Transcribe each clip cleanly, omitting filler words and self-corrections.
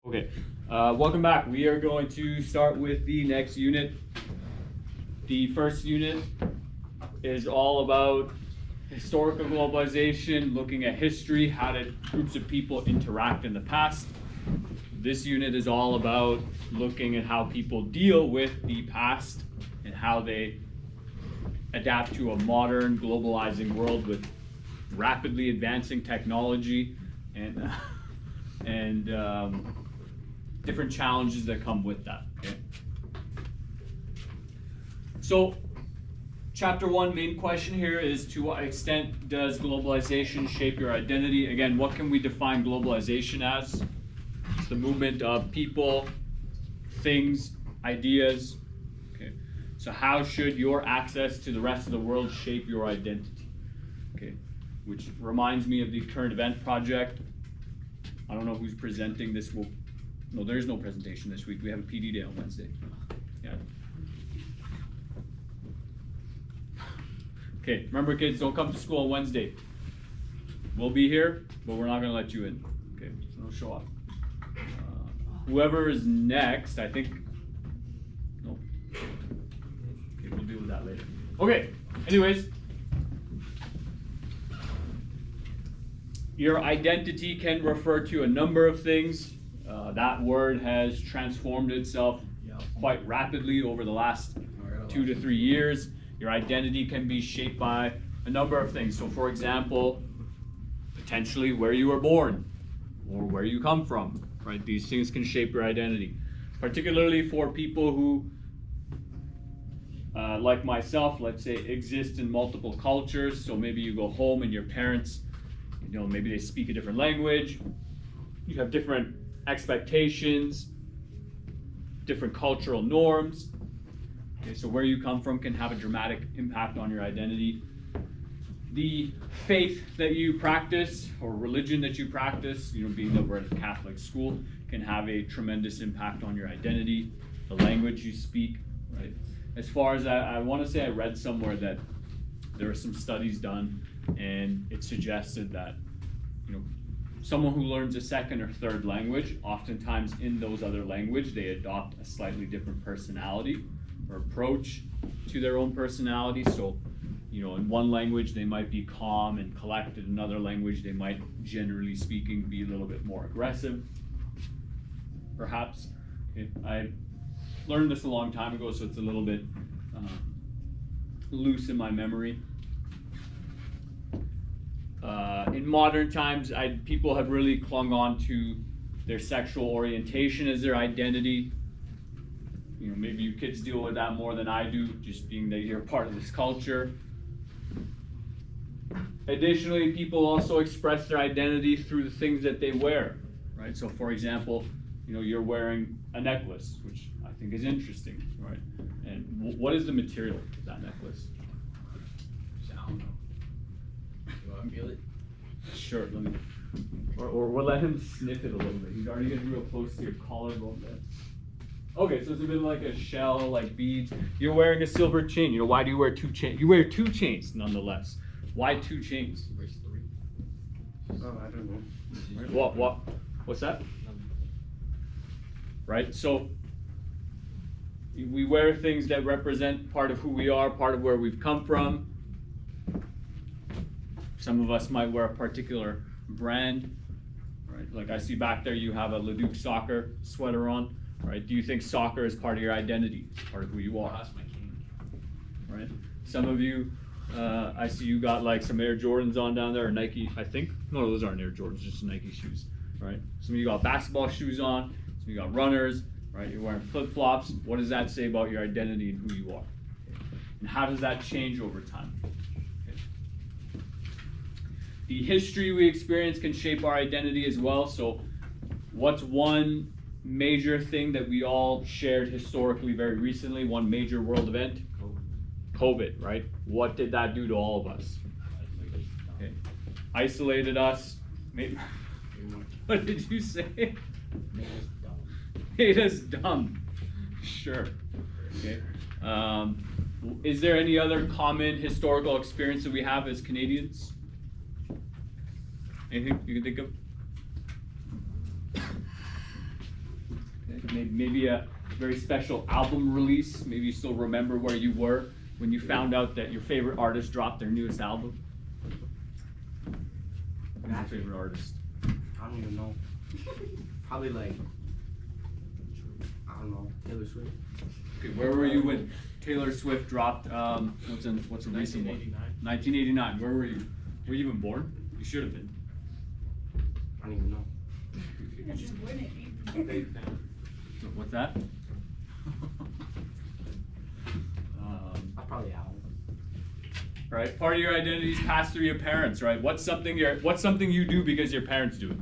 Okay, welcome back. We are going to start with the next unit. The first unit is all about historical globalization, looking at history, how did groups of people interact in the past. This unit is all about looking at how people deal with the past and how they adapt to a modern, globalizing world with rapidly advancing technology and different challenges that come with that. Okay. So, chapter 1, main question here is, to what extent does globalization shape your identity? Again, what can we define globalization as? It's the movement of people, things, ideas. Okay. So how should your access to the rest of the world shape your identity? Okay. Which reminds me of the current event project. I don't know who's presenting this. No, there's no presentation this week. We have a PD day on Wednesday. Yeah. Okay, remember kids, don't come to school on Wednesday. We'll be here, but we're not gonna let you in. Okay, so don't show up. Whoever is next, I think, no. Okay, we'll deal with that later. Okay, anyways. Your identity can refer to a number of things. That word has transformed itself quite rapidly over the last 2 to 3 years. Your identity can be shaped by a number of things. So for example, potentially where you were born or where you come from, right? These things can shape your identity. Particularly for people who, like myself, let's say, exist in multiple cultures. So maybe you go home and your parents, maybe they speak a different language. You have different expectations, different cultural norms. Okay, so where you come from can have a dramatic impact on your identity. The faith that you practice or religion that you practice, being that we're at a Catholic school, can have a tremendous impact on your identity. The language you speak, right? As far as I want to say, I read somewhere that there were some studies done, and it suggested that someone who learns a second or third language, oftentimes in those other language, they adopt a slightly different personality or approach to their own personality. So, in one language they might be calm and collected. In another language they might, generally speaking, be a little bit more aggressive, perhaps. Okay. I learned this a long time ago, so it's a little bit loose in my memory. In modern times, people have really clung on to their sexual orientation as their identity. Maybe you kids deal with that more than I do, just being that you're part of this culture. Additionally, people also express their identity through the things that they wear, right? So for example, you're wearing a necklace, which I think is interesting, right? And what is the material of that necklace? I don't know. You want to feel it? Sure, let me, or we'll let him sniff it a little bit. He's already getting real close to your collarbone there. Okay, so it's a bit like a shell, like beads. You're wearing a silver chain. Why do you wear 2 chains? You wear 2 chains, nonetheless. Why 2 chains? He wears 3. Oh, I don't know. What's that? Right, so we wear things that represent part of who we are, part of where we've come from. Some of us might wear a particular brand, right? Like I see back there you have a Leduc soccer sweater on, right? Do you think soccer is part of your identity, part of who you are? Oh, that's my king. Right? Some of you, I see you got like some Air Jordans on down there, or Nike, I think. No, those aren't Air Jordans, just Nike shoes, right? Some of you got basketball shoes on, some of you got runners, right? You're wearing flip-flops. What does that say about your identity and who you are? And how does that change over time? The history we experience can shape our identity as well. So what's one major thing that we all shared historically very recently, one major world event? COVID, right? What did that do to all of us? Okay. Isolated us. What did you say? Made us dumb. Made us dumb. Sure. Okay. Is there any other common historical experience that we have as Canadians? Anything you can think of? maybe a very special album release. Maybe you still remember where you were when you found out that your favorite artist dropped their newest album. Who's your favorite artist? I don't even know. Probably like, I don't know, Taylor Swift. Okay, where were you when Taylor Swift dropped, what's a recent one? 1989. Where were you? Were you even born? You should have been. I don't even know. What's that? I probably have. Right, part of your identity is passed through your parents, right? What's something you do because your parents do it?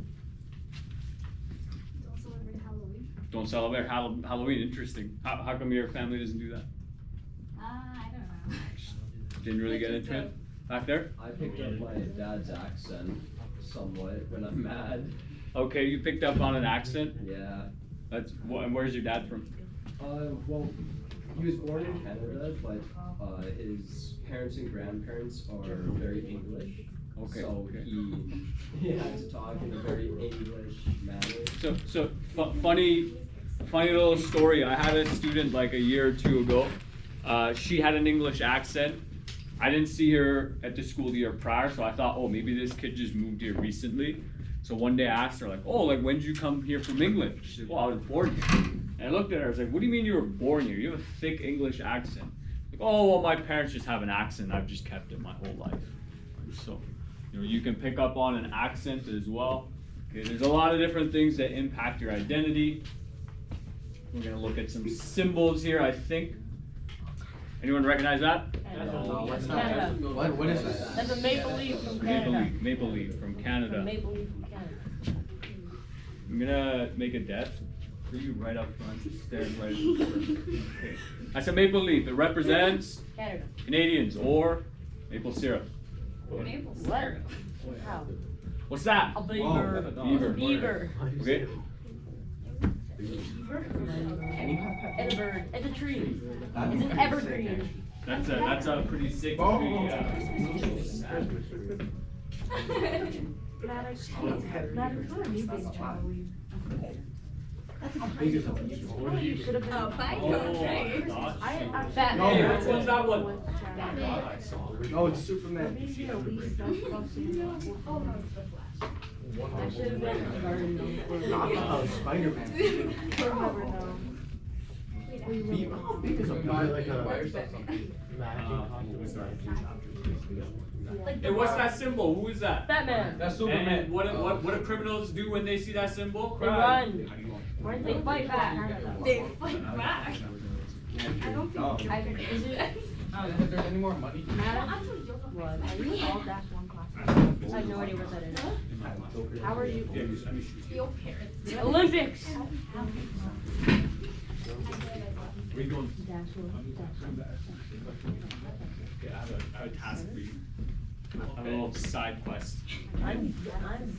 Don't celebrate Halloween. Don't celebrate Halloween. Interesting. How come your family doesn't do that? I don't know. Didn't really get into it back there. I picked up my dad's accent somewhat when I'm mad. Okay, you picked up on an accent. Yeah. And where's your dad from? Well, he was born in Canada, but his parents and grandparents are very English. Okay. So okay. he had to talk in a very English manner. So funny little story. I had a student like a year or two ago. She had an English accent. I didn't see her at the school the year prior, so I thought, oh, maybe this kid just moved here recently. So one day I asked her, like, oh, like, when did you come here from England? She said, well, I was born here. And I looked at her, I was like, what do you mean you were born here? You have a thick English accent. Like, oh, well, my parents just have an accent. I've just kept it my whole life. So, you can pick up on an accent as well. Okay, there's a lot of different things that impact your identity. We're gonna look at some symbols here, I think. Anyone recognize that? What's Canada. that? What is that? That's a maple leaf from Canada. Maple leaf from Canada. A maple leaf from Canada. I'm gonna make a desk for you right up front, staring right at the okay. That's a maple leaf. It represents Canada. Canadians or maple syrup. Maple What? syrup. How? What's that? A beaver. Beaver. Beaver. Okay. It's a bird. It's a tree. It's an evergreen. That's a pretty sick Oh. tree. Oh, bye, Country. Batman. Hey, what's that one? No, it's Superman. Oh, no, it's the Flash. I should have been Not Spider-Man. Beaver's a Hey, what's that symbol? Who is that? Batman. That's And what do criminals do when they see that symbol? They run. They fight back. They fight back. I don't Oh. think. Is it? Is there any more money? What? Are you all dash one class? I have no idea what that is. How are you? Your parents. Olympics. Where you going? Dash one. I have a task for you. I have a little side quest. I'm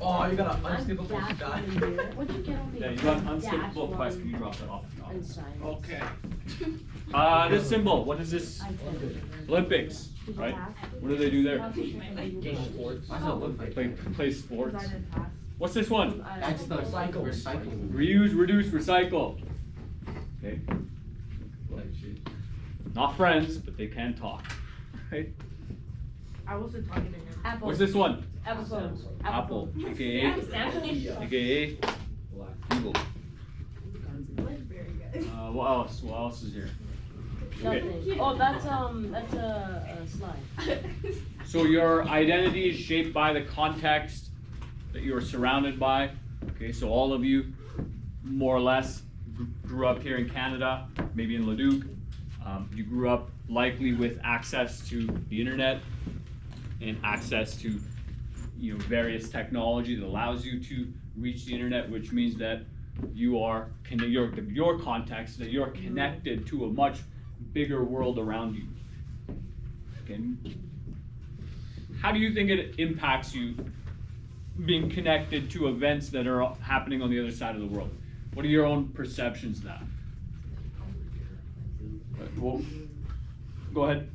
Oh, you got an I'm unskippable dash die. one in here. What'd you get on me? Yeah, you got an I'm unskippable dash quest. one Can you drop that off? in science. Okay. This symbol, what is this? I did. Olympics, right? What do they do there? Sports. Why does it look like Play sports. What's this one? That's the recycling. Reuse, reduce, recycle. Okay. Not friends, but they can talk. Right? I wasn't talking to him. Apple. What's this one? Apple phone. Apple, aka evil. What else? What else is here? Nothing. Oh, that's a slide. So your identity is shaped by the context that you are surrounded by. Okay, so all of you, more or less, grew up here in Canada, maybe in Leduc. You grew up likely with access to the internet and access to various technology that allows you to reach the internet, which means that you are your context, that you're connected to a much bigger world around you. Okay. How do you think it impacts you being connected to events that are happening on the other side of the world? What are your own perceptions of that? Well, go ahead.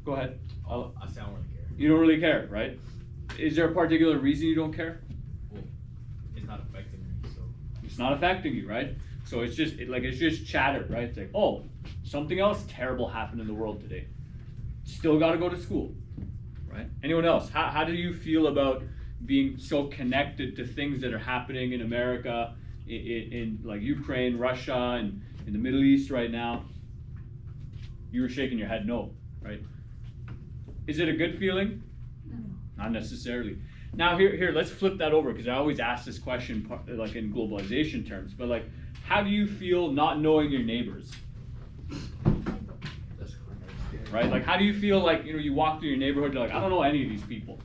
Go ahead. I don't really care. You don't really care, right? Is there a particular reason you don't care? Well, it's not affecting me, so. It's not affecting you, right? So it's just it's just chatter, right? It's like, oh, something else terrible happened in the world today. Still got to go to school, right? Anyone else? How do you feel about being so connected to things that are happening in America, in like Ukraine, Russia, and in the Middle East right now? You were shaking your head no, right? Is it a good feeling? No. Not necessarily. Now here, let's flip that over, because I always ask this question like in globalization terms, but like, how do you feel not knowing your neighbors? Right? Like, how do you feel like, you walk through your neighborhood, you're like, I don't know any of these people.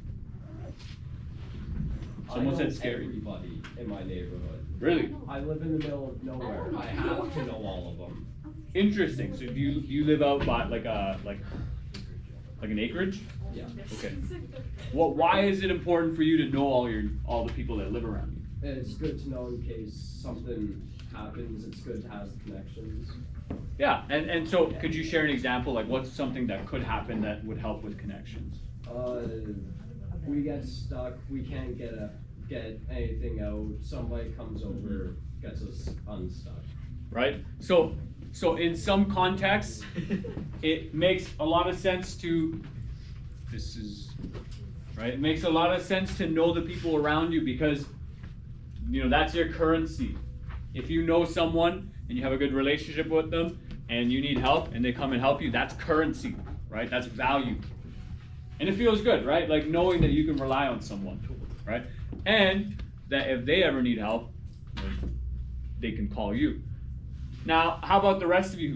Someone said scary. Everybody in my neighborhood. Really? I live in the middle of nowhere. I have to know all of them. Interesting. So do you live out by like an acreage? Yeah. Okay. Why is it important for you to know all the people that live around you? It's good to know in case something happens. It's good to have connections. Yeah, and so could you share an example, like what's something that could happen that would help with connections? We get stuck. We can't get anything out. Somebody comes over, gets us unstuck. Right? So in some contexts, it makes a lot of sense right? It makes a lot of sense to know the people around you, because that's your currency. If you know someone and you have a good relationship with them and you need help and they come and help you, that's currency, right? That's value. And it feels good, right? Like knowing that you can rely on someone, right? And that if they ever need help, they can call you. Now, how about the rest of you who